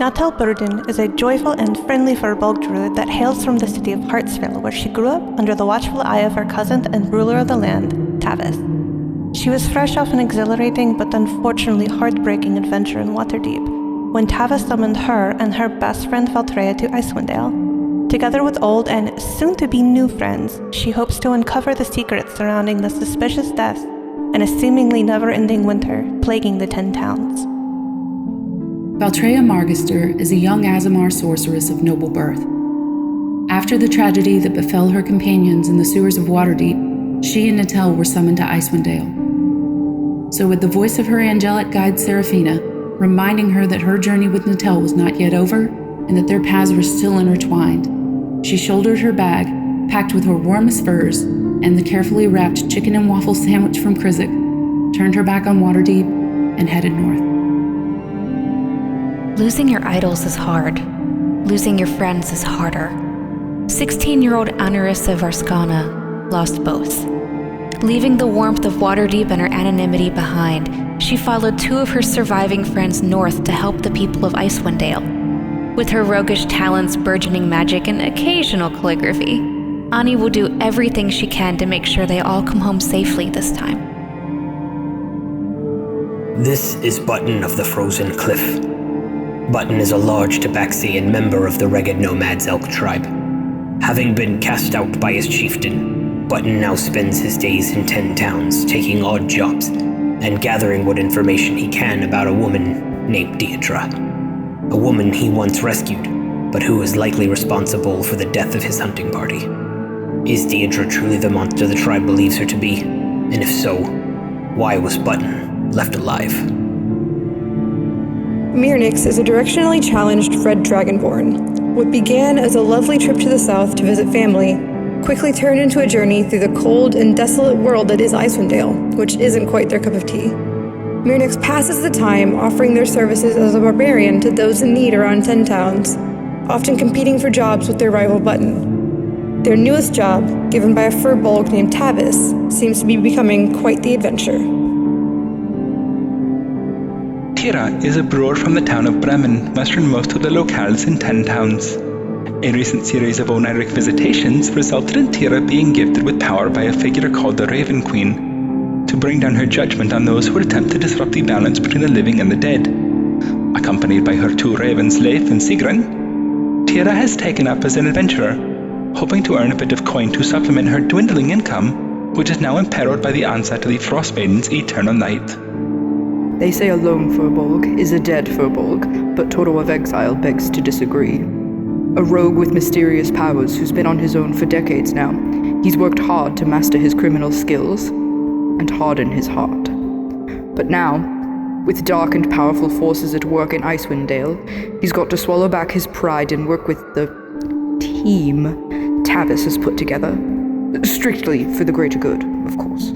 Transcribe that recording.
Natal Burden is a joyful and friendly Firbolg druid that hails from the city of Hartsville, where she grew up under the watchful eye of her cousin and ruler of the land, Tavis. She was fresh off an exhilarating but unfortunately heartbreaking adventure in Waterdeep, when Tavis summoned her and her best friend Valtreya to Icewind Dale. Together with old and soon-to-be new friends, she hopes to uncover the secrets surrounding the suspicious deaths and a seemingly never-ending winter plaguing the 10 towns. Valtreya Margister is a young Aasimar sorceress of noble birth. After the tragedy that befell her companions in the sewers of Waterdeep, she and Natel were summoned to Icewind Dale. So with the voice of her angelic guide Seraphina, reminding her that her journey with Natel was not yet over and that their paths were still intertwined, she shouldered her bag, packed with her warmest furs, and the carefully wrapped chicken and waffle sandwich from Krizik, turned her back on Waterdeep, and headed north. Losing your idols is hard. Losing your friends is harder. 16-year-old Anarissa Varskana lost both. Leaving the warmth of Waterdeep and her anonymity behind, she followed 2 of her surviving friends north to help the people of Icewind Dale. With her roguish talents, burgeoning magic, and occasional calligraphy, Ani will do everything she can to make sure they all come home safely this time. This is Button of the Frozen Cliff. Button is a large Tabaxian member of the Ragged Nomads Elk tribe. Having been cast out by his chieftain, Button now spends his days in 10 towns, taking odd jobs, and gathering what information he can about a woman named Deidre. A woman he once rescued, but who is likely responsible for the death of his hunting party. Is Deidre truly the monster the tribe believes her to be? And if so, why was Button left alive? Mirnix is a directionally challenged red dragonborn. What began as a lovely trip to the south to visit family quickly turned into a journey through the cold and desolate world that is Icewind Dale, which isn't quite their cup of tea. Mirnix passes the time offering their services as a barbarian to those in need around 10 towns, often competing for jobs with their rival Button. Their newest job, given by a Firbolg named Tavis, seems to be becoming quite the adventure. Tira is a brewer from the town of Bremen, westernmost of the locales in 10 towns. A recent series of oniric visitations resulted in Tira being gifted with power by a figure called the Raven Queen, to bring down her judgment on those who would attempt to disrupt the balance between the living and the dead. Accompanied by her 2 ravens, Leif and Sigrun, Tira has taken up as an adventurer, hoping to earn a bit of coin to supplement her dwindling income, which is now imperiled by the onset of the Frostmaiden's eternal night. They say a lone Firbolg is a dead Firbolg, but Toto of Exile begs to disagree. A rogue with mysterious powers who's been on his own for decades now, he's worked hard to master his criminal skills and harden his heart. But now, with dark and powerful forces at work in Icewind Dale, he's got to swallow back his pride and work with the team Tavis has put together. Strictly for the greater good, of course.